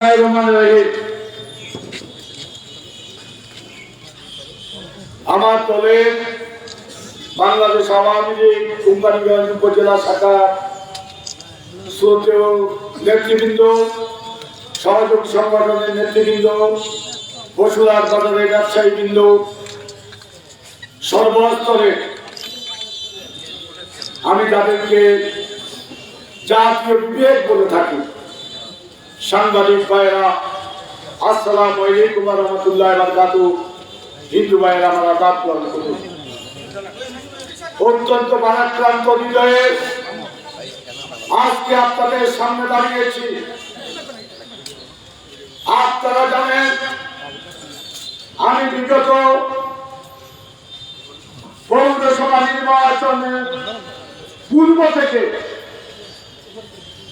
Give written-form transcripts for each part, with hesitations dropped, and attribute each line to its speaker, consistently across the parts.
Speaker 1: আমার দলের বাংলাদেশ আওয়ামী লীগ কোম্পানিগঞ্জ উপজেলা শাখার শ্রদ্ধেয় নেতৃবৃন্দ, সহযোগী সংগঠনের নেতৃবৃন্দ, বসুলার বাজারের ব্যবসায়ীবৃন্দ, সর্বস্তরে আমি তাদেরকে জাতীয় বিবেক বলে থাকি। সাংবাদিক ভাইরা, আসসালামু আলাইকুম ওয়া রাহমাতুল্লাহি ওয়া বারাকাতুহু। হিন্দু ভাইরা, আমার আদাব গ্রহণ করুন। অত্যন্ত ভারাক্রান্ত হৃদয়ে আজকে আপনাদের সামনে দাঁড়িয়েছি। আপনারা জানেন, আমি বিগত পৌরসভা নির্বাচনের পূর্ব থেকে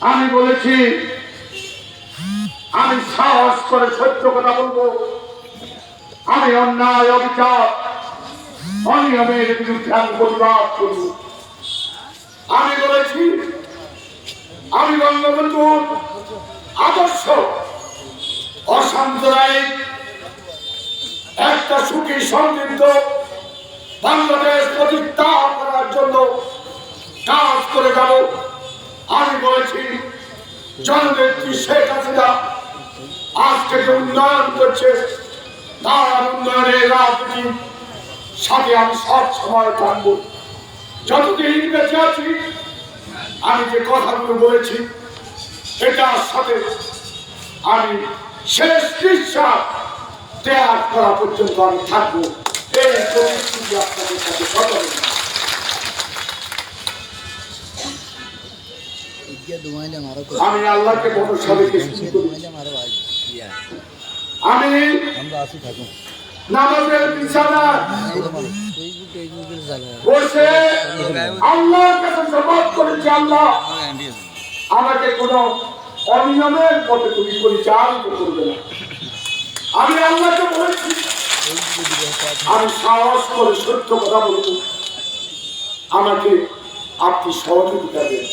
Speaker 1: আমি বলেছি, আমি সাহস করে সত্য কথা বলবো। আমি অন্যায়, অবিচার, অনিয়মের বিরুদ্ধে আমি প্রতিবাদ করব। আমি বলেছি, আমি বঙ্গবন্ধুর আদর্শ অসাম্প্রদায়িক একটা সুখী সমৃদ্ধ বাংলাদেশ প্রতিষ্ঠা করার জন্য কাজ করে যাব। আমি বলেছি, জননেত্রী শেখ হাসিনা আজকে যে উন্নয়ন করছে, তার উন্নয়নের রাজনীতির সাথে আমি সব সময় থাকবো। যতদিন বেঁচে আছি, আমি যে কথাগুলো বলেছি এটার সাথে আমি শেষ নিঃশ্বাস ত্যাগ করা পর্যন্ত আমি থাকবো। এই প্রতিশ্রুতি আপনাদের সাথে সকলে আমি আল্লাহকে ভরসা রেখে আমি নামাজের বিছানায় বসে আল্লাহর কাছে শপথ করেছি, আল্লাহ আমাকে কোনো অনিয়মের পথে তুমি পরিচালিত করবে না। আমি আল্লাহকে বলেছি, আমি সাহস করে সত্য কথা বলবো, আমাকে আপনি সহযোগিতা দেন।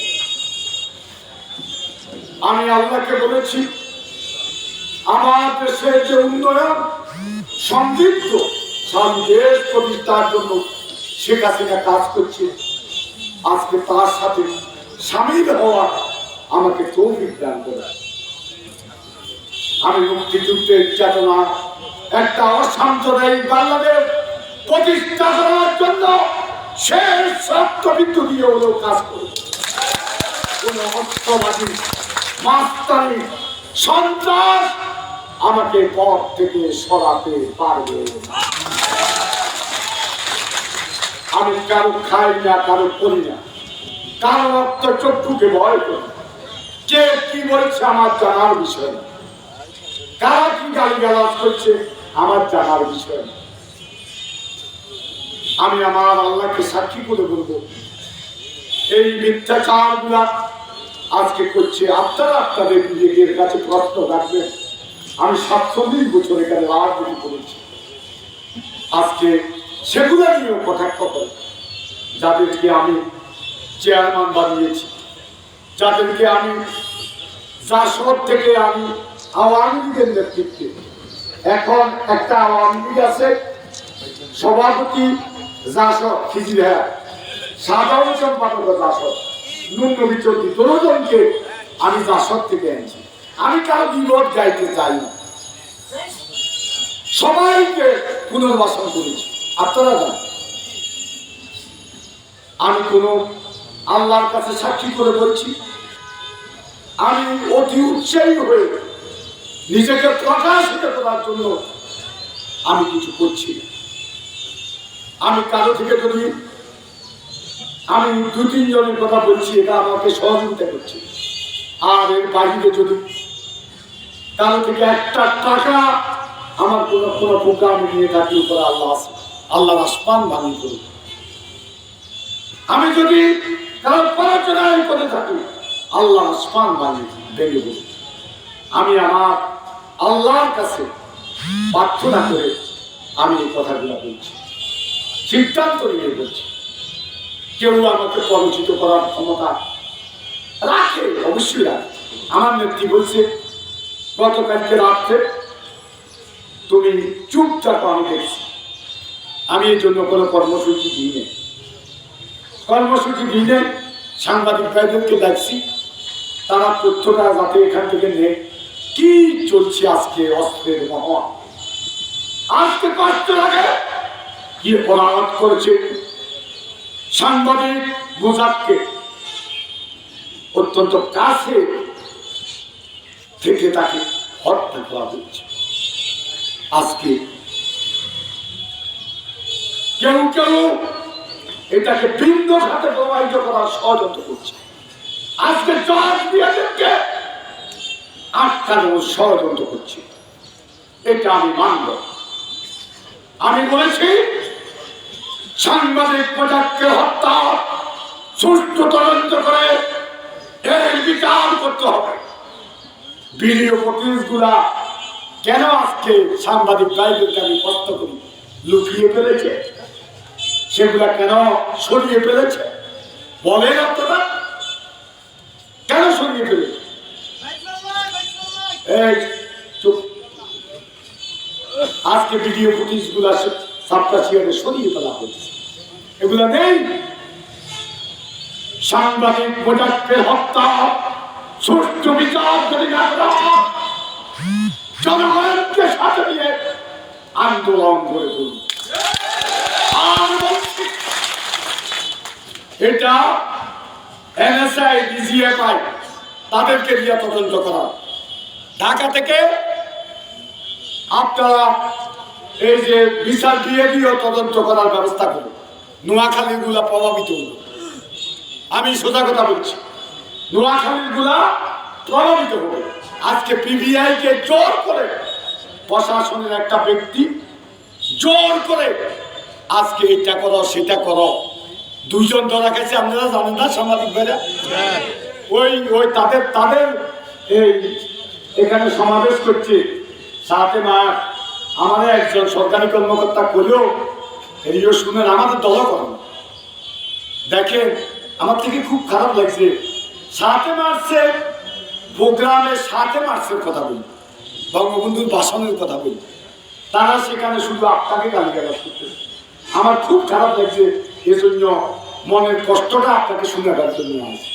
Speaker 1: আমি আল্লাহকে বলেছি, আমার দেশের যে উন্নয়ন সমৃদ্ধ দেশ প্রতিষ্ঠার জন্য শেখ হাসিনা কাজ করছে, আজকে তার সাথে সামিল হওয়া আমাকে তৌফিক দান করে। আমি মুক্তিযুদ্ধের চেতনা একটা অসাম্প্রদায়িক বাংলাদেশ প্রতিষ্ঠা করার জন্য শেষ রক্তবিন্দু দিয়ে হলেও কাজ করব। কোন অস্ত্রবাদী, মাস্তানি, সন্ত্রাস আমাকে পথ থেকে সরাতে পারবে না। আমি কারো খাই না, কারো করি না, কারো রক্ত চক্ষুকে ভয় করি। কে কি বলছে আমার জানার বিষয় না, কারা কি গালিগালাজ করছে আমার জানার বিষয় না। আমি আমার আল্লাহকে সাক্ষী করে বলবো, এই মিথ্যাচার গুলা আজকে করছে, আপনারা আপনাদের বিবেকের কাছে প্রশ্ন রাখবেন। আমি 47 বছর এখানে রাজনীতি করেছি, আজকে সেগুলো নিয়েও কটাক্ষ করে। যাদেরকে আমি চেয়ারম্যান বানিয়েছি, যাদেরকে আমি জাসদ থেকে আমি আওয়ামী লীগের নেতৃত্বে, এখন একটা আওয়ামী লীগ আছে, সভাপতি জাসদ খিজিরা, সাধারণ সম্পাদক জাসদ, নুনবী চৌধুরী, দুজনকে আমি জাসদ থেকে আনছি। আমি কারো বিরোধ গাইতে চাই না, সবাইকে পুনর্বাসন করেছি। আপনারা জানেন, আমি কোন আল্লাহর কাছে সাক্ষী করে বলছি, আমি অতি উৎসাহী হয়ে নিজেকে প্রকাশিত করার জন্য আমি কিছু করছি না। আমি কারো থেকে যদি আমি 2-3 জনের কথা বলছি, এটা আমাকে সহযোগিতা করছে। আর এর বাইরে যদি কারো থেকে একটা টাকা আমার কোনো কোনো প্রোগ্রাম নিয়ে থাকি, উপরে আল্লাহ আছে, আল্লাহর আসমান ভাঙি করি। আমি যদি কারো পড়াশোনায় করে থাকি, আল্লাহ আসমান ভাঙি ভেঙে বলি। আমি আমার আল্লাহর কাছে প্রার্থনা করে আমি এই কথাগুলো বলছি, সিদ্ধান্ত নিয়ে বলছি। কেউ আমাকে পরিচিত করার ক্ষমতা রাখে, অবশ্যই রাখে। আমার নেত্রী বলছে, গতকালকে রাত্রে তুমি চুপচাপ আমি দেখছি, আমি এই জন্য কোনো কর্মসূচি দিই কর্মসূচি দিলে সাংবাদিক ভাইদেরকে দেখছি, তারা তথ্যটা যাতে এখান থেকে নেই কি চলছে আজকে অস্ত্রের মহা। আজকে কষ্ট লাগে কি অপরাধ করেছে সাংবাদিক মোজাককে অত্যন্ত কাছে থেকে তাকে হত্যা করা হচ্ছে। আজকে কেউ কেউ এটাকে ভিন্ন খাতে প্রবাহিত করার ষড়যন্ত্র করছে। আজকে জজ দিয়াদেরকে আটকানোর ষড়যন্ত্র করছে, এটা আমি মানব। আমি বলেছি সাংবাদিক মোজাককে হত্যা সুষ্ঠু তদন্ত করে এর বিচার করতে হবে। ভিডিও ফুটেজ গুলা কেন আজকে সাংবাদিক ভাইদেরকে আমি প্রশ্ন করি লুকিয়ে ফেলেছে, সেগুলা কেন সরিয়ে ফেলেছে বলেন আপনারা, কেন সরিয়ে ফেলেছে? এই চুপ, আজকে ভিডিও ফুটেজ গুলা সাবকাশিয়ারে সরিয়ে ফেলা হয়েছে, এগুলা নেই। সাংবাদিক মোজাককে হত্যা সুষ্ঠু বিচার যদি না করা জনগণকে সাথে নিয়ে আন্দোলন গড়ে তুলুন। এটা এনএসআই ডিজিএফআই তাদেরকে দিয়ে তদন্ত করা। ঢাকা থেকে আপনারা এই যে বিচার দিয়ে দিয়েও তদন্ত করার ব্যবস্থা করুন। নোয়াখালীর গুলা প্রভাবিত হল, আমি সোজা কথা বলছি, নোয়াখালীর গুলা প্রভাবিত হবে। আজকে পিবিআই কে জোর করে প্রশাসনের একটা ব্যক্তি জোর করে আজকে এটা করো সেটা করো, দুইজন ধরা গেছে আপনারা জানেন না সাংবাদিক ভাইরা, ওই তাদের এই এখানে সমাবেশ করছে 7 মার্চ। আমাদের একজন সরকারি কর্মকর্তা করলেও এরিও শুনেন, আমাদের দলও করেন। দেখেন আমার থেকে খুব খারাপ লাগছে, 7 মার্চের প্রোগ্রামে 7 মার্চের কথা বলি, বঙ্গবন্ধুর ভাষণের কথা বলি, তারা সেখানে শুধু আপনাকে গালিগালাজ করতেছে। আমার খুব খারাপ লাগছে, এজন্য মনের কষ্টটা আপনাকে শোনাবার জন্য আছে।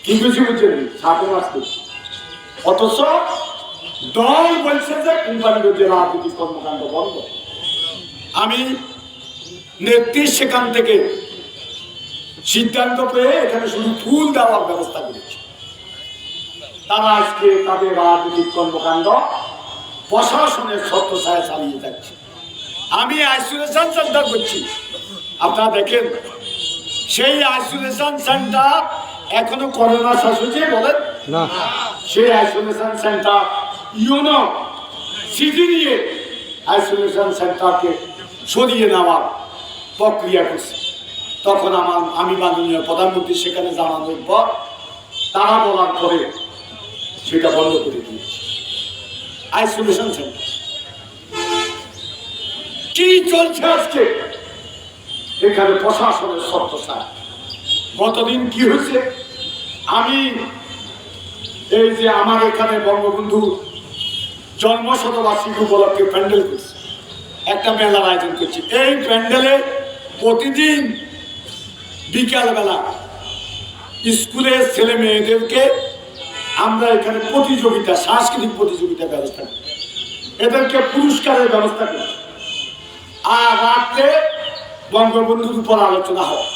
Speaker 1: কি বুঝি বুঝছেন 7 মার্চ করছি, অথচ দল বলছে যে কোম্পানির যে রাজনৈতিক কর্মকাণ্ড বন্ধ। আমি নেত্রী সেখান থেকে সিদ্ধান্ত পেয়ে এখানে শুধু ফুল দেওয়ার ব্যবস্থা করেছি। তারা আজকে তাদের রাজনৈতিক কর্মকাণ্ড প্রশাসনের ছত্রছায়ায় চালিয়ে যাচ্ছে। আমি আইসোলেশন সেন্টার করছি, আপনারা দেখেন সেই আইসোলেশন সেন্টার এখনো করোনা শেষ হয়েছে বলেন না, সেই আইসোলেশন সেন্টার ইউনো সিটি নিয়ে আইসোলেশন সেন্টারকে সরিয়ে নেওয়ার প্রক্রিয়া করছে। তখন আমি মাননীয় প্রধানমন্ত্রী সেখানে জানানোর পর তারা বলার পরে সেটা বন্ধ করে দিয়েছে। আইসোলেশন সেন্টার কি চলছে আজকে এখানে প্রশাসনের ছত্রছায়া। গতদিন কি হয়েছে, আমি এই যে আমার এখানে বঙ্গবন্ধু জন্মশতবার্ষিকী উপলক্ষে প্যান্ডেল করছি, একটা মেলার আয়োজন করছি। এই প্যান্ডেলে প্রতিদিন বিকালবেলা স্কুলের ছেলে মেয়েদেরকে আমরা এখানে প্রতিযোগিতা, সাংস্কৃতিক প্রতিযোগিতার ব্যবস্থা করি, এদেরকে পুরস্কারের ব্যবস্থা করি, আর রাত্রে বঙ্গবন্ধুর উপর আলোচনা হয়।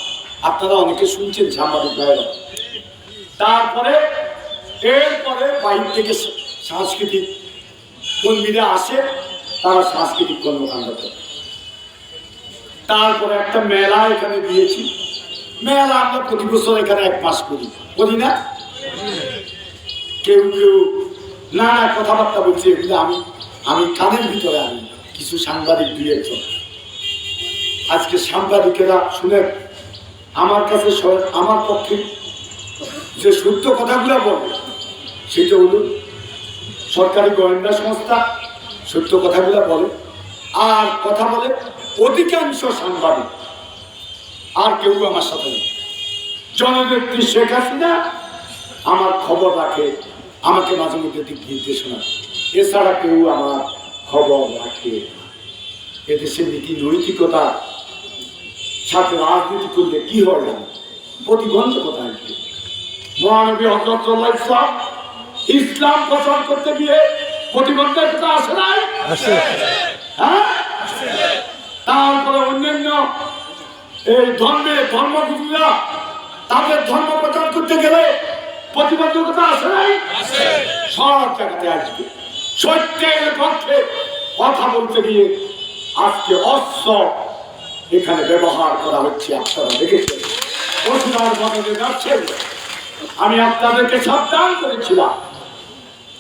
Speaker 1: আপনারা অনেকে শুনছেন সাংবাদিক ভাইরা। তারপরে এরপরে বাইরে থেকে সাংস্কৃতিক কর্মীরা আসে, তারা সাংস্কৃতিক কর্মকাণ্ড করে। তারপরে একটা মেলা এখানে দিয়েছি, মেলা আমরা প্রতি বছর এখানে 1 মাস করি না? কেউ কেউ নানা কথাবার্তা বলছে, এগুলো আমি কানের ভিতরে আনি কিছু সাংবাদিক 2-1 আজকে সাংবাদিকেরা শুনে আমার কাছে আমার পক্ষে যে সত্য কথাগুলো বলে সেটা হলো সরকারি গোয়েন্দা সংস্থা সত্য কথাগুলো বলে, আর কথা বলে অধিকাংশ সাংবাদিক, আর কেউ আমার সাথে নেই। জননেত্রী শেখ হাসিনা আমার খবর রাখে আমাকে মাঝে মধ্যে দিক নির্দেশনা, এছাড়া কেউ আমার খবর রাখে। এদেশের নীতি নৈতিকতা সাথে রাজনীতি করলে কি হয় না, প্রতিবন্ধকতা আসবে। মহানবী হযরত ইসলাম ইসলাম প্রচার করতে গিয়ে প্রতিবন্ধকতা আসে নাই? হ্যাঁ, তারপরে অন্যান্য এই ধর্মগুরুরা তাদের ধর্ম প্রচার করতে গেলে প্রতিবন্ধকতা আসে নাই? সব জায়গাতে আসবে। সত্যের পক্ষে কথা বলতে গিয়ে আজকে অস্ত্র এখানে ব্যবহার করা হচ্ছে, আপনারা দেখেছেন। পশুরার বদলে যাচ্ছেন। আমি আপনাদেরকে সাবধান করেছিলাম,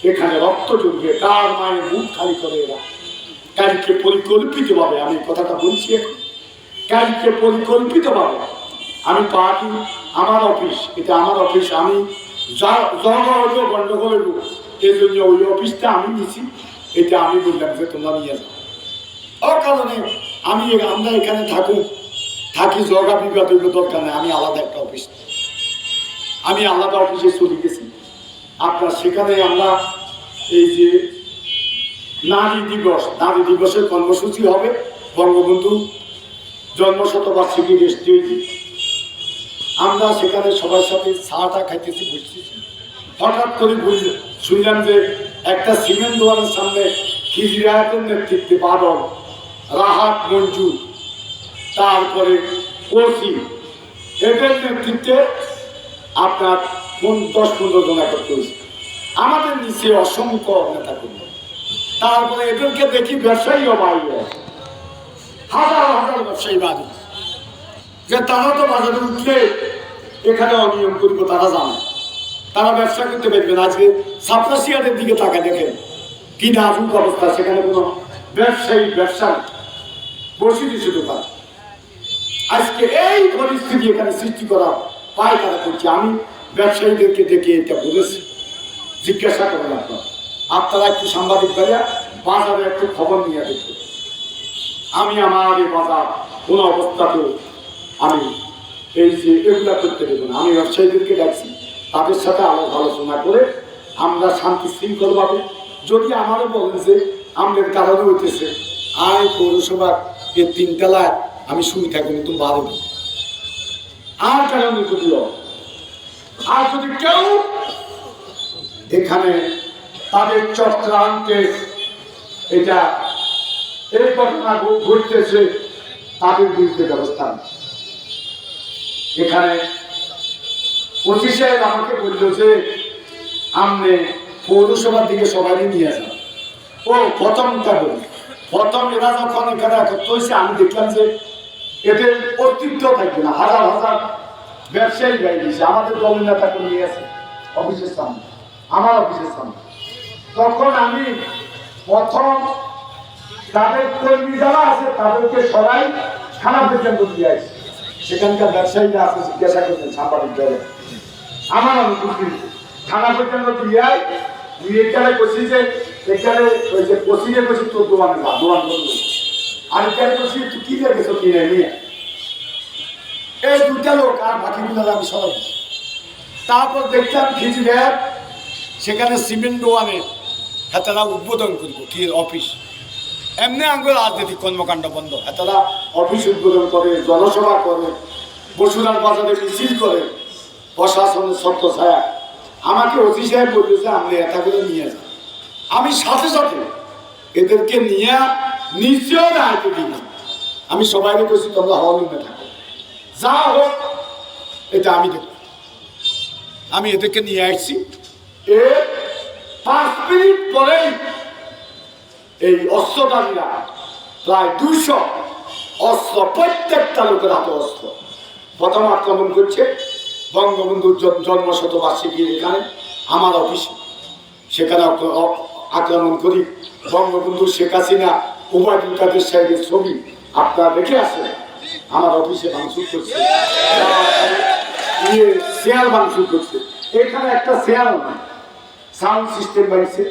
Speaker 1: এখানে রক্ত জমবে, কার মায়ের মুখ খালি করে এরা। কালকে পরিকল্পিতভাবে, আমি কথাটা বলছি এখন, কালকে পরিকল্পিতভাবে আমি পার্টি, আমার অফিস, এটা আমার অফিস, আমি গন্ডগোল হইব, এই জন্য ওই অফিসটা আমি নিছি। এটা আমি বললাম যে তোমরা নিয়ে যাও। ও কারণে আমরা এখানে থাকি, জগা বিবাদ হইব দরকার নেই। আমি আলাদা একটা অফিস, আমি আলাদা অফিসে চলে গেছি। আপনার সেখানে আমরা এই যে নারী দিবসের কর্মসূচি হবে, বঙ্গবন্ধু জন্মশতবার্ষিকী রেস্টুরেন্টে। আমরা সেখানে সবার সাথে চাটা খাইতেছি, বসতেছি। হঠাৎ করে শুনলাম যে একটা সিমেন্ট দোকানের সামনে খিজিরাতের নেতৃত্বে বাদল, রাহাত, মঞ্জু, তারপরে ওসি, এদের নেতৃত্বে আপনার 10-15 জন একত্র হয়েছে। আমাদের নিচে অসংখ্য নেতা কর্মী। তারপরে এদেরকে দেখি ব্যবসায়ী বাইরে, হাজার হাজার ব্যবসায়ী বাড়ি, যে তারা তো বাজারে উঠলে এখানে অনিয়ম করব, তারা জানে, তারা ব্যবসা করতে পারবে না। আজকে সাপ্লাসিয়াদের দিকে তাকায় দেখেন কি নাজুক অবস্থা, সেখানে কোনো ব্যবসায়ী ব্যবসা বসে দিচ্ছে দোকান। আজকে এই পরিস্থিতি এখানে সৃষ্টি করা পায় তারা করছে। আমি ব্যবসায়ীদেরকে দেখে এটা বলেছি, জিজ্ঞাসা করেন আপনারা একটু সাংবাদিক ভাইয়া বাজারে একটু খবর নিয়ে দেখবেন। আমি আমার এই বাজার কোন অবস্থাতেও আমি এই যে এগুলা করতে দেবো না। আমি ব্যবসায়ীদেরকে ডাকছি, তাদের সাথে আলোচনা করে আমরা শান্তি শৃঙ্খলভাবে, যদি আমারও বলেন যে আমাদের কারণে হইতেছে, আর পৌরসভার এই 3 তলায় আমি শুয়ে থাকি, তুমি বারো দিন আর কারণে যদিও, আর যদি কেউ এখানে তাদের চক্রান্তে এটা এই ঘটনা ঘটতেছে, তাদের বিরুদ্ধে ব্যবস্থা। এখানে ওসি সাহেব আমাকে বললো যে আপনি পৌরসভার দিকে সবাই নিয়ে যান। ও প্রথমটা বলি, প্রথম এরা যখন এখানে একত্র হয়েছে, আমি দেখলাম যে এদের অস্তিত্ব থাকবে না। হাজার হাজার ব্যবসায়ী গাড়ি দিয়েছে, আমাদের দলের নেতাকে নিয়ে আছে অফিসের সামনে, আমার অফিসের সামনে। তখন আমি প্রথম তাদের কর্মী যারা আছে তাদেরকে সবাই থানা পর্যন্ত দিয়ে আসি। সেখানকার ব্যবসায়ীরা আছে, জিজ্ঞাসা করছেন সাংবাদিক দলে, আমার অনুভূতি থানা পর্যন্ত দিয়ে এখানে বসি যে এখানে ওই যে পশ্চিমে বসি তোর দোকানে যা, দোকান করবো, আর এখানে বসি তুই কি রেখেছো কিনে নিয়ে। এই 2টা লোক আর বাকিগুলো আমি সবাই। তারপর দেখলাম খিজিরাত সেখানে সিমেন্ট দোকানে তারা উদ্বোধন করবো কি অফিস, এমনি আঙ্গ রাজনৈতিক কর্মকাণ্ড বন্ধ। তারা অফিস উদ্বোধন করে, জনসভা করে, বসুরার বাজারে মিছিল করে, প্রশাসনের শর্ত ছায়া। আমাকে ওসি সাহেব বললো যে আপনি এটাগুলো নিয়ে যান। আমি সাথে সাথে এদেরকে নিয়ে নিচেও দাঁড়াতে দিই না। আমি সবাইকে বলছি তোমরা হল রুমে থাকো, যা হোক এটা আমি দেখব। আমি এদেরকে নিয়ে আসছি। 5 মিনিট পরেই এই অস্ত্রধারীরা প্রায় 200 অস্ত্র, প্রত্যেকটা লোকের হাতে অস্ত্র, প্রথম আক্রমণ করছে বঙ্গবন্ধুর জন্মশতবার্ষিকীর এখানে আমার অফিসে। সেখানে আক্রমণ করি। বঙ্গবন্ধু, শেখ হাসিনা, ওবায়দুল কাদের সাহেবের ছবি আপনারা দেখে আসেন। আমার অফিসে ভাঙচুর করছে, শেয়ার ভাঙচুর করছে। এখানে একটা শেয়ার নাই, সাউন্ড সিস্টেম বাড়ছে।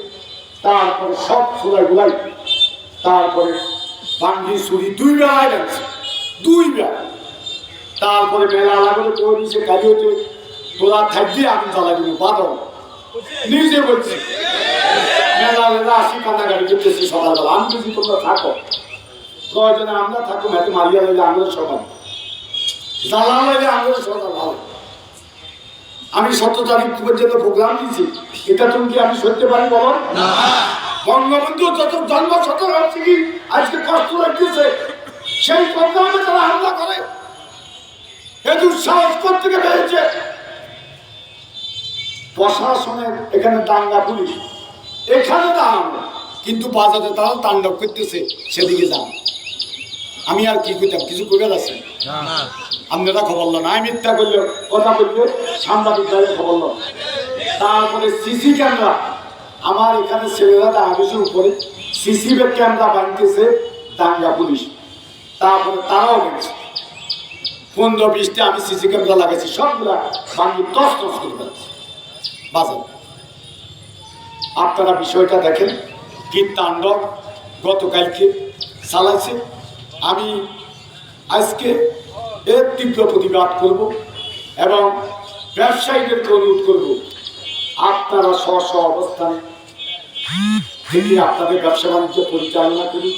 Speaker 1: তারপরে সব চুলাই গুলাই, তারপরে বান্ডি ছুরি 2 বেলায় লাগছে, 2 বেলা। তারপরে মেলা লাগলে করে দিচ্ছে গাড়ি হতে, তোরা থাকবি আমি জ্বালাই দিব বাদল। নিজে বলছি মেলা আসি কান্নাকাটি করতেছি সকালবেলা। আমি যদি তোমরা থাকো প্রয়োজনে আমরা থাকো, এত মারিয়া লাগলে আমরা সকাল জ্বালা লাগলে আমরা সকাল ভালো। আমি 17 তারিখ পর্যন্ত প্রোগ্রাম দিয়েছি, এটা তুমি কি আমি সরতে পারি বলো? বঙ্গবন্ধু যত জন্ম শতবর্ষী কি আজকে কষ্ট লাগতেছে, সেই প্রোগ্রামে তারা হামলা করে। এ দুঃসাহস থেকে পেয়েছে প্রশাসনের এখানে দাঙ্গা পুলিশ, এখানে দাম কিন্তু বাজারে তারা তাণ্ডব করতেছে, সেদিকে যান। আমি আর কি করতাম, কিছু করে যাচ্ছেন আপনারা খবর না, আমি মিথ্যা করলে কথা বললে সাংবাদিক খবর না। তারপরে সিসি ক্যামেরা, আমার এখানে ছেলেরা আবেশের উপরে সিসি ক্যামেরা বানিয়েছে দাঙ্গা পুলিশ, তারপরে তারাও গেছে 15-20টা আমি সিসি ক্যামেরা লাগাইছি, সবগুলা বানিয়ে টস টস করে ফেলছি বাজার। আপনারা বিষয়টা দেখেন কি তাণ্ডব গতকালকে চালাইছে। আমি আজকে এর তীব্র প্রতিবাদ করব এবং ব্যবসায়ীদেরকে অনুরোধ করব, আপনারা স্ব স্ব অবস্থানে থেকে আপনাদের ব্যবসা বাণিজ্য পরিচালনা করুন।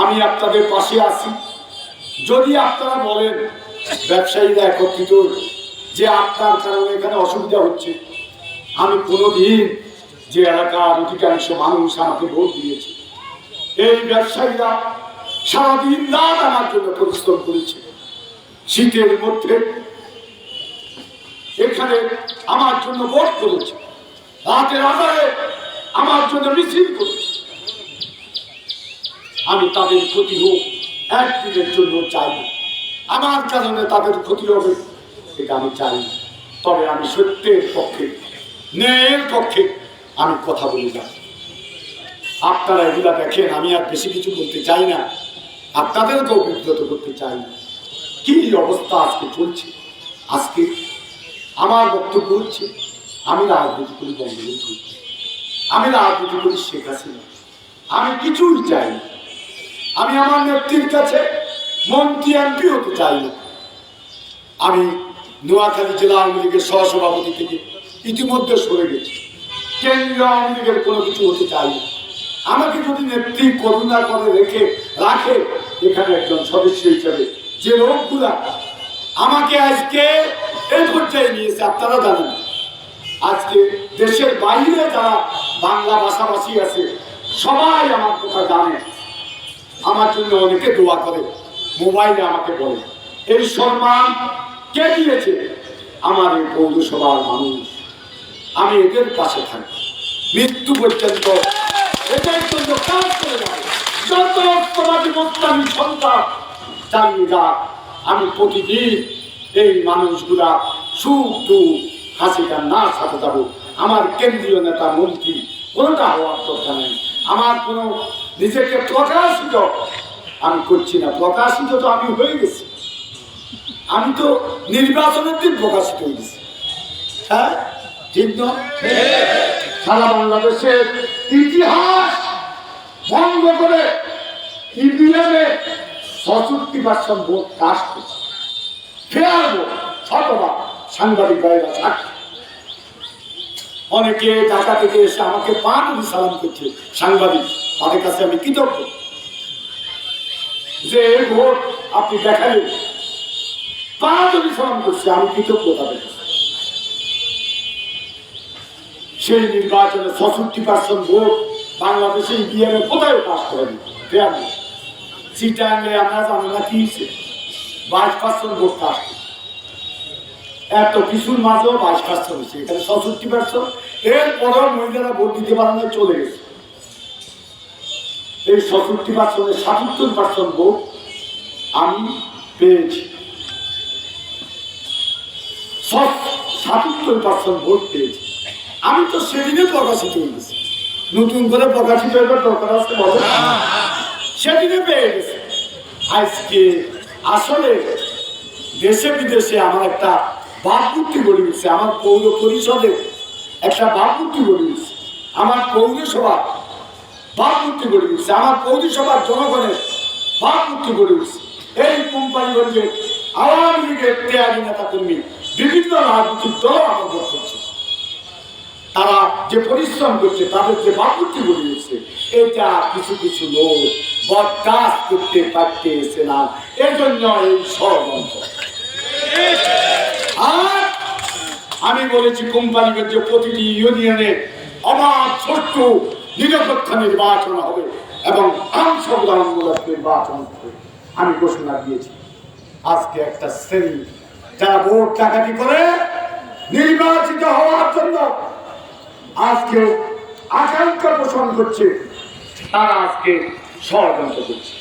Speaker 1: আমি আপনাদের পাশে আছি। যদি আপনারা বলেন ব্যবসায়ীরা একত্রিত যে আপনার কারণে এখানে অসুবিধা হচ্ছে, আমি কোনোদিন যে এলাকার অধিকাংশ মানুষ আমাকে ভোট দিয়েছে, এই ব্যবসায়ীরা সারাদিন রাত আমার জন্য পরিশ্রম করেছে। শীতের মধ্যে এখানে আমার জন্য ভোট করেছে, রাতের আধারে আমার জন্য মিছিল করেছে। আমি তাদের ক্ষতি হোক একদিনের জন্য চাই না, আমার কারণে তাদের ক্ষতি হবে এটা আমি চাই না। তবে আমি সত্যের পক্ষে, ন্যায়ের পক্ষে আমি কথা বলি না। আপনারা এগুলা দেখেন, আমি আর বেশি কিছু বলতে চাই না, আপনাদেরকেও বিব্রত করতে চাই না। কি অবস্থা আজকে চলছে, আজকে আমার বক্তব্য হচ্ছে আমি রাজনীতি করি বঙ্গবন্ধু, আমি রাজনীতি করি শেখ হাসিনা, আমি কিছুই চাই না। আমি আমার নেত্রীর কাছে মন্ত্রী এমপি হতে চাই না। আমি নোয়াখালী জেলা আওয়ামী লীগের সহসভাপতি থেকে ইতিমধ্যে সরে গেছি, কেন্দ্রীয় আওয়ামী লীগের কোনো কিছু হতে চাই না। আমাকে যদি নেত্রী করুণা করে রাখে এখানে একজন সদস্য হিসেবে, যে লোকগুলা আমাকে আজকে এই পর্যায়ে নিয়েছে আপনারা জানেন। আজকে দেশের বাইরে যারা বাংলা ভাষাভাষী আছে সবাই আমার কথা জানে, আমার জন্য অনেকে দোয়া করে, মোবাইলে আমাকে বলে। এই সম্মান কে দিয়েছে? আমার এই পৌরসভার মানুষ। আমি এদের পাশে থাকি মৃত্যু পর্যন্ত, এদের জন্য কাজ করে যাবে। যত অর্থবাদী মোত্তামি সন্তান চালিয়ে যাক, আমি প্রতিদিন এই মানুষগুলা সুখ দুঃখ হাসিটা না সাথে যাবো। আমার কেন্দ্রীয় নেতা মন্ত্রী কোনোটা হওয়ার দরকার নেই। আমার কোনো নিজেকে প্রকাশিত আমি করছি না, প্রকাশিত তো আমি হয়ে গেছি। আমি তো নির্বাচনের দিন প্রকাশিত হয়ে গেছি। হ্যাঁ ঠিক নয়? সারা বাংলাদেশের ইতিহাস ভঙ্গ করে ইভিএমে 66% ভোট কাস্ট করছে, ফেয়ার ভোট, শতভাগ। সাংবাদিক ভাইরা সাক্ষী। অনেকে ঢাকা থেকে এসে আমাকে পা ধরে সালাম করছে, সাংবাদিক, তাদের কাছে আমি কৃতজ্ঞ যে এই ভোট আপনি দেখালেন, পা ধরে সালাম করছে, আমি কৃতজ্ঞ তাদের কাছে। সেই নির্বাচনে 66% ভোট বাংলাদেশে ইভিএমে কোথায় পাস করেনি, ফেয়ার ভোট। চিটাঙ্গে আমরা জানি না কি 22% ভোট পাস করছে। এত কিছুর মাঝেও 22% হচ্ছে, এখানে 66%। এরপরেও মহিলারা ভোট দিতে পারে না, চলে গেছে। এই 66%-এর 77% ভোট আমি পেয়েছি, 77% ভোট পেয়েছি। আমি তো সেদিনে প্রকাশিত হয়ে গেছি, নতুন করে প্রকাশিত হয়ে দরকার আসতে বলে, সেদিনে পেয়ে গেছে। আজকে আসলে দেশে বিদেশে আমার একটা ভাবমূর্তি গড়ে উঠছে, আমার পৌর পরিষদের একটা ভাবমূর্তি গড়ে উঠছে, আমার পৌরসভা ভাবমূর্তি গড়ে উঠছে, আমার পৌরসভার জনগণের ভাবমূর্তি গড়ে উঠছে। এই কোম্পানিগঞ্জের আওয়ামী লীগের ত্যাগী নেতা কর্মী বিভিন্ন রাজনৈতিক দল আমার ভোট করছে। তারা যে পরিশ্রম করছে, তাদের যে বাপুটি বলিয়েছে, এটা কিছু কিছু লোক বরদাস্ত করতে পারতেছে না, এজন্য এই ষড়যন্ত্র। আর আমি বলেছি কোম্পানিগঞ্জে প্রতিটি ইউনিয়নে অবাধ ছোট্ট নিরপেক্ষ নির্বাচন হবে এবং অংশগ্রহণমূলক নির্বাচন হবে। আমি ঘোষণা দিয়েছি আজকে একটা শ্রেণী যারা ভোট ডাকাতি করে নির্বাচিত হওয়ার জন্য আজকে আকাঙ্ক্ষা পোষণ করছে, তারা আজকে ষড়যন্ত্র করছে।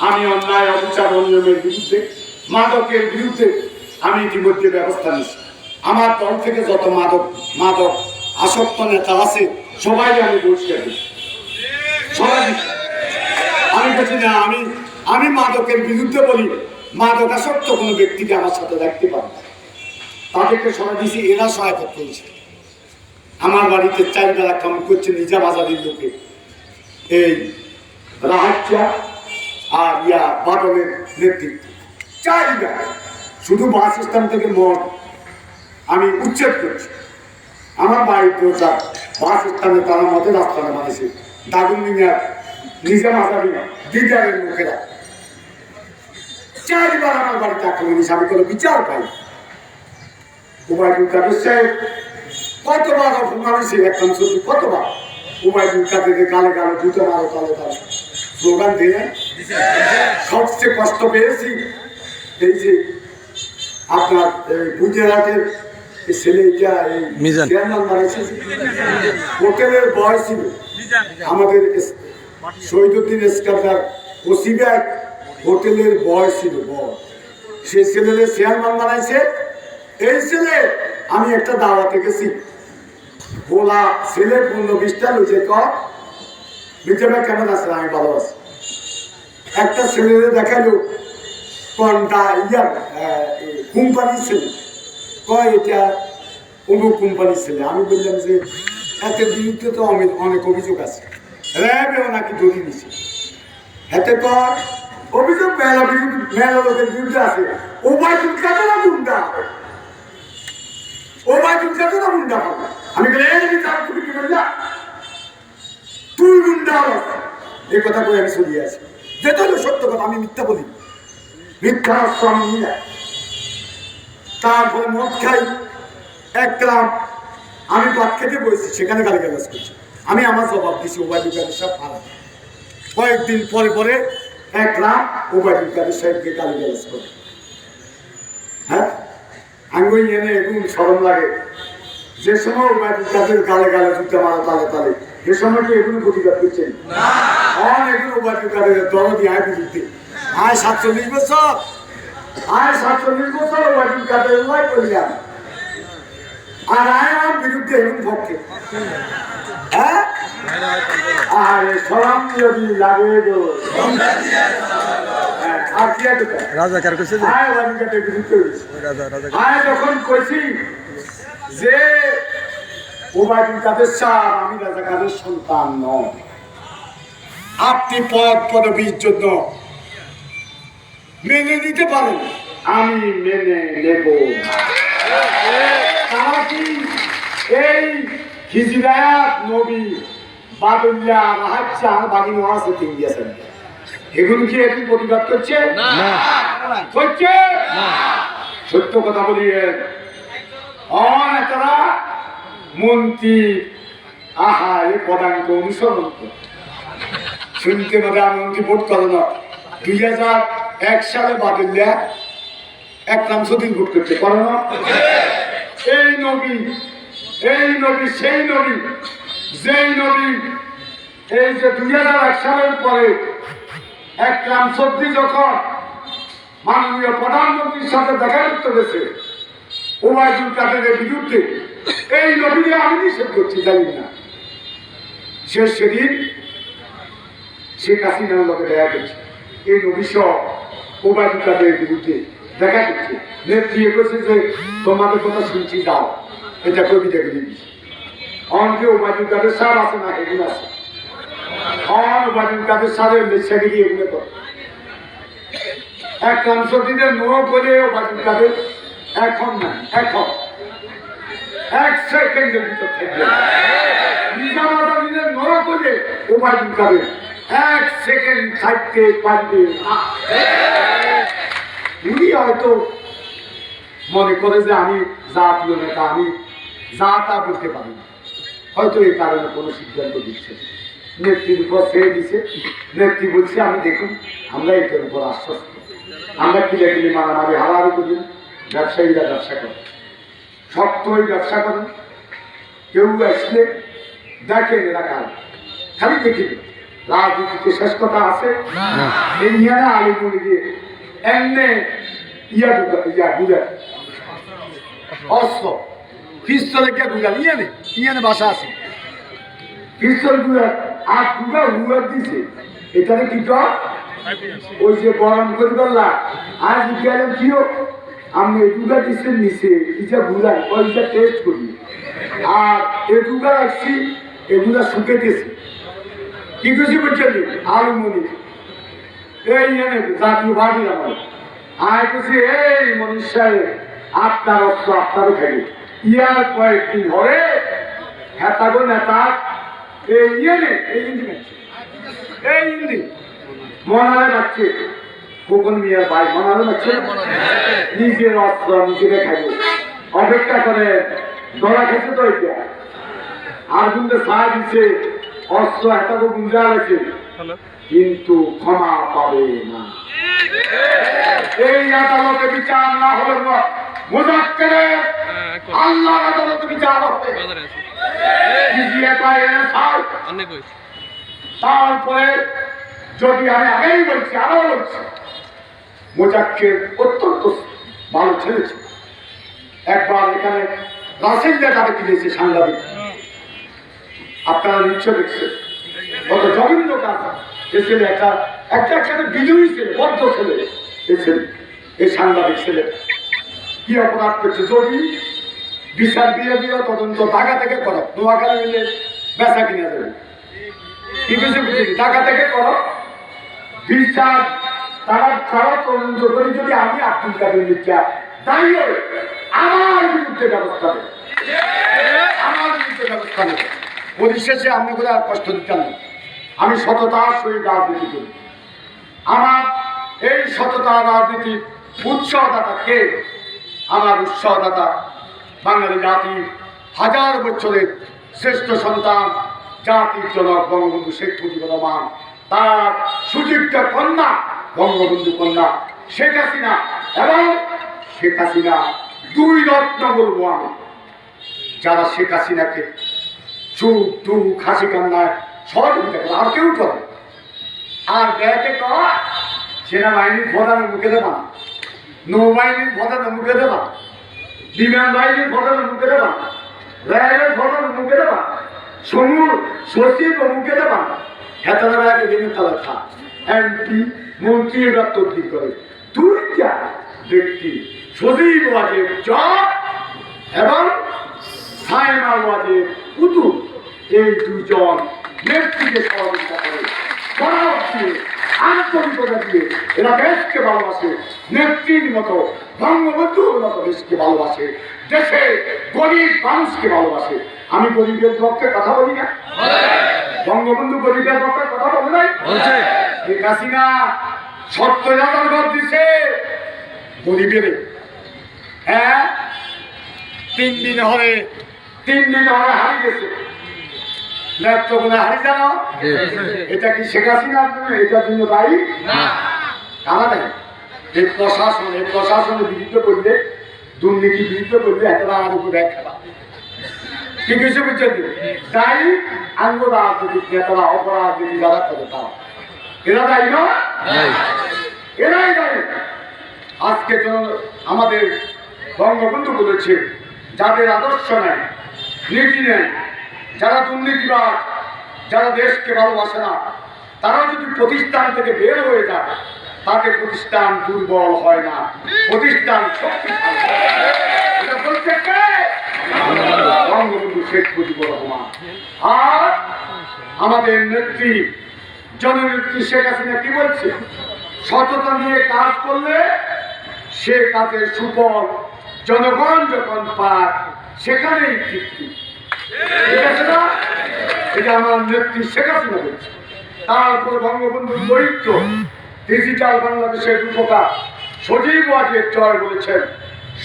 Speaker 1: আমি অন্যায় অবিচার অনিয়মের বিরুদ্ধে, মাদকের বিরুদ্ধে আমি ইতিমধ্যে ব্যবস্থা নিচ্ছি। আমার দল থেকে যত মাদক আসক্ত নেতা আছে সবাই আমি বসে দিচ্ছি, সবাই। আমি বলছি না আমি মাদকের বিরুদ্ধে বলি, মাদক আসক্ত কোনো ব্যক্তিকে আমার সাথে রাখতে পারে না, তাদেরকে সবাই দিয়েছি, এরা সহায়তা করেছে। আমার বাড়িতে 4 বেলা কাম করছে নিজাবাজারের লোকে, এই রাহাজ্জা আর বাদলের নেতৃত্বে 4 বেলা শুধু বাস স্ট্যান্ড থেকে মঠ আমি উচ্ছেদ করছি। আমার বাড়ির প্রচার বাস স্ট্যান্ডে তারা মতে রাস্তাটা বানিয়েছে, দাগুন মিয়ার নিজামাজারি দিদারের লোকেরা 4 বার আমার বাড়িতে আক্রমণ হিসাবে আমি কোনো বিচার পাই। উবাইদুল কাদের সাহেব কতবার মানুষের একদম শুধু কতবার উবাইদুল কাদেরকে গালে গালে জুতো মারো তালে তালে স্লোগান দিয়ে সবচেয়ে কষ্ট পেয়েছি এই যে আপনার গুজরাটের ছেলে চেয়ারম্যান বানিয়েছে, হোটেলের বয় ছিল আমাদের শহীদুদ্দিন ইস্কান্দার ওসিবাগ, হোটেলের বয় ছিল বয়, সে ছেলেদের চেয়ারম্যান বানাইছে। এই ছেলে আমি একটা দাওয়াতে গেছি, বলা ছেলে 15-20টা লুজে কবে কেমন আছে, আমি ভালো আছি। একটা ছেলেদের দেখালো কোম্পানি ছেলে, কয় এটা অমুক কোম্পানির ছেলে। আমি বললাম যে এতে বিরুদ্ধে তো অনেক অভিযোগ আছে, র্যাবেও নাকি ধরে নিছে, এতে কর অভিযোগ মেলা লোকের বিরুদ্ধে আছে। ওবায়দুল কাদেরও গুন্ডা, ওবায়দুল কাদেরও গুন্ডা হবে। আমি তুমি কি বললা, তুই গুন্ডা এই কথা কই আমি চলিয়ে আছি। যেটা হলো সত্য কথা, আমি মিথ্যা বলি, মিথ্যা আমি না। তারপরে মদ খাই 1 গ্রাম, আমি ভাত খেতে বসেছি, সেখানে গালিগালাজ করছি। আমি আমার জবাব দিচ্ছি ওবায়দুল কাদের সাহেব ভাড়া। কয়েকদিন পরে পরে 1 গ্রাম ওবায়দুল কাদের সাহেবকে গালিগালাজ করে। হ্যাঁ, আমি ওই এনে এগুলো সরম লাগে। যে সময় ওবায়দুল কাদের গালে গালে জুতে মারা তালে তালে, সে সময় কি এগুলো প্রতিবাদ করছেন? এগুলো ওবায়দুল কাদের দরদি আয় বিরুদ্ধে আয় 47 বছর, আয় 47 বছর ওবায়দুল কাদের লাই করলাম, আর আয় আমার বিরুদ্ধে এগুলো পক্ষে। হ্যাঁ, আরে সরম যদি লাগে গো রাজাকার কইছে যে আয় ওবায়দুল কাদের বিরুদ্ধে আয় যখন কইছি যে ওবায়দুল কাদের সাহেব আমি রাজাকারের সন্তান নয়, আপনি পদ পদবীর জন্য মেনে নিতে পারেন, আমি মেনে নেব। তারা কি এই হিজরায়াত নবী বাদুল্লাহ রাহাজ্জা বাগিন ওয়াজ তিন দিয়েছেন, এগুলো কি একই প্রতিবাদ করছে? না, করছে না। সত্য কথা বলি, তারা মন্ত্রী আহারে পদাঙ্ক অনুসরণ করে শুনতে পারে। মন্ত্রী ভোট করে না, 2001 সালে বাদুল্লাহ 1 গ্রাম সদিন ভোট করছে, করে না? এই নবী সেই নবী, যেই নবী এই যে 2001 সালের পরে 1 গ্রাম সবজি যখন মাননীয় প্রধানমন্ত্রীর সাথে দেখা করতে গেছে ওবায়দুল কাদেরের বিরুদ্ধে, এই নবীকে আমি নিষেধ করছি, জানি না সে সেদিন শেখ হাসিনার লোকে দেখা করছে, এই নবী সহ ওবায়দুল কাদেরের বিরুদ্ধে দেখা করছে। নেত্রী করছে যে তোমাদের কথা শুনছি, যাও, এটা কবিতা লিখি। অনকে ওবায়দুল কাদের সাহেব আছে না, এগুলো আছে। ওবায়দুল কাদের সাহেবের লেখাগিরি এগুলো করে 1 গ্রাম সবজিদের নো করে ওবায়দুল কাদের এখন না, এখন এক সেকেন্ডের ভিতর থাকবে নিজামাতা নিজের নড়া করে উপায় ঢুকাবে এক সেকেন্ড থাকতে পারবে না। উনি হয়তো মনে করে যে আমি জাতীয় নেতা, আমি যা তা বলতে পারি না, হয়তো এই কারণে কোনো সিদ্ধান্ত দিচ্ছে নেত্রীর উপর ছেড়ে দিচ্ছে। নেত্রী বলছে আমি দেখুন আমরা এটার উপর আশ্বস্ত, আমরা কিনে কিনে মারামারি হারাহারি করি না, ব্যবসায়ীরা ব্যবসা করে শক্তই ব্যবসা করেন। কেউ আসলে দেখেন এরা কাল খালি দেখি রাজনীতিতে শেষ কথা আছে এই নিয়ে না আলু বলে দিয়ে এমনি ইয়া গুলা অস্ত্র পিস্তলে কে গুলা ইয়ে বাসা আছে পিস্তল গুলা আর দুটা হুয়ার দিছে এখানে কি কর ওই যে গরম করে বললা আর জিজ্ঞাসা কিও আমি দুটা দিচ্ছেন নিচে ইটা ঘুরাই ওইটা টেস্ট করি আর এগুলা রাখছি এগুলা শুকে দিয়েছি কি খুশি বলছেন আলু মনি এই জাতীয় পার্টি আমার আয় খুশি এই মনীষ সাহেব আপনার অস্ত্র আপনারও খাই ইয়ার কয়েকদিন ধরে হেতাগো নেতা এই হিন্দি মনালে যাচ্ছে খোকন মিয়ার ভাই মনালে যাচ্ছে নিজের অস্ত্র নিজেকে খাইব অপেক্ষা করে ধরা খেতে তো এটা আর কিন্তু সাহা দিচ্ছে অস্ত্র হেতাগো গুঞ্জা আছে কিন্তু ক্ষমা পাবে না। এই আদালতে বিচার না হলে মুজাক্কেরে আল্লাহর আদালতে বিচার হবে। তারপরে যদি আমি আগেই বলছি আরো বলছি মুজাক্কের অত্যন্ত ভালো ছেলে ছিল। একবার এখানে রাসেলদা তাকে কিনেছে সাংবাদিক, আপনারা নিশ্চয় দেখছেন কত জঘন্য কাজ। এ ছেলে একটা একসাথে বিজয়ী ছেলে, বদ্ধ ছেলে। এ ছেলে এই সাংবাদিক ছেলে কি অপরাধ করছে যদি বিচার দিয়ে দিও তদন্ত টাকা থেকে করো, নোয়াখালী মিলে বেচা কিনে দেবে কি কিছু টাকা থেকে করো বিচার তারা তদন্ত করে যদি আমি আব্দুল কাদের মির্জা দাঁড়িয়ে আমার বিরুদ্ধে ব্যবস্থা নেবে, আমার বিরুদ্ধে ব্যবস্থা নেবে। পরিশেষে আমি করে আর কষ্ট দিতাম না। আমি সততার সহিত রাজনীতি করি। আমার এই সততা রাজনীতির উৎসাহদাতা কে? আমার উৎসাহদাতা বাঙালি জাতির হাজার বছরের শ্রেষ্ঠ সন্তান জাতির জনক বঙ্গবন্ধু শেখ মুজিবুর রহমান, তার সুযোগ্য কন্যা বঙ্গবন্ধু কন্যা শেখ হাসিনা। এবং শেখ হাসিনা দুই রত্ন বলবো আমি, যারা শেখ হাসিনাকে সুখ দুঃখ হাসি কান্নায় সহযোগিতা করে আর কেউ করে। আর ব্যাকে কর সেনাবাহিনীর প্রধানের মুখে দেবা, নৌবাহিনীর প্রধানের মুখে দেবা, বিমান বাহিনীর প্রধানের মুখে দেবা, রেলের প্রধানের মুখে দেবা, সচিব মুখে দেবা। হেতারা ব্যাগে দিনের তালা খা এমপি মন্ত্রী এবার তদবির করে। দুইটা ব্যক্তি সজীব ওয়াজেব জব এবং সাইমা ওয়াজেব কুতুব, এই দুজন নেত্রীকে সহযোগিতা করে, গৌরব দিয়ে আন্তরিকতা দিয়ে এরা দেশকে ভালোবাসে, নেত্রীর মতো বঙ্গবন্ধুর মতো দেশকে ভালোবাসে, দেশে গরিব মানুষকে ভালোবাসে। আমি গরিবের পক্ষে কথা বলি না, বঙ্গবন্ধু গরিবের পক্ষে কথা বলে নাই। শেখ হাসিনা 70,000 ঘর দিছে গরিবের। হ্যাঁ 3 দিন হলে হারিয়ে গেছে। জানো এটা কি শেখ হাসিনার জন্য, এটার জন্য দায়ী কারা দেয়? এই প্রশাসনের বিরুদ্ধে করলে, দুর্নীতির বিরুদ্ধে করলে একটা আর উপরে খেলা কি কিছু বুঝছেন দায়ী আঙ্গ রাজনৈতিক নেতারা, অপরাধ যদি যারা করে তারা, এরা দায়ী না, এরাই দায়ী। আজকে আমাদের বঙ্গবন্ধু বলেছে যাদের আদর্শ নেয়, নীতি নেয়, যারা দুর্নীতিবাদ, যারা দেশকে ভালোবাসে না, তারা যদি প্রতিষ্ঠান থেকে বের হয়ে যায় তাতে প্রতিষ্ঠান দুর্বল হয় না, প্রতিষ্ঠান শক্তিশালী। এটা বলছে কে? বঙ্গবন্ধু শেখ মুজিবুর রহমান। আর আমাদের নেত্রী জননেত্রী শেখ হাসিনা কি বলছে? সততা নিয়ে কাজ করলে সে কাজের সুফল জনগণ যখন পায় সেখানেই তৃপ্তি। ঠিক আছে না? এটা আমার নেত্রী শেখ হাসিনা বলছে। তারপরে বঙ্গবন্ধুর দরিদ্র ডিজিটাল বাংলাদেশের রূপকার সজীব ওয়াজেদ জয় বলেছেন,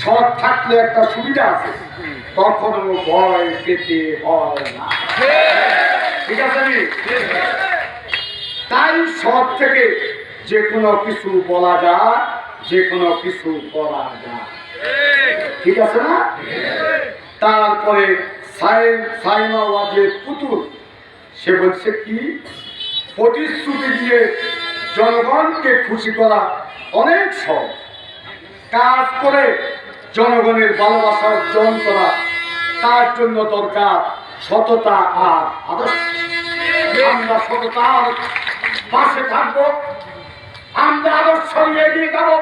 Speaker 1: সৎ থাকলে একটা সুবিধা আছে, কখনো ভয় পেতে হয় না। ঠিক আছে? তাই সৎ থেকে যে কোনো কিছু বলা যায়, যে কোনো কিছু করা যায়। ঠিক আছে না? তারপরে সাইমা ওয়াজেদ পুতুল সে বলছে কি, প্রতিশ্রুতি দিয়ে জনগণকে খুশি করা অনেক সহজ, কাজ করে জনগণের ভালোবাসা অর্জন করা তার জন্য দরকার সততা আর আদর্শ। আমরা সততার পাশে থাকবো, আমরা আদর্শ নিয়ে এগিয়ে যাবো।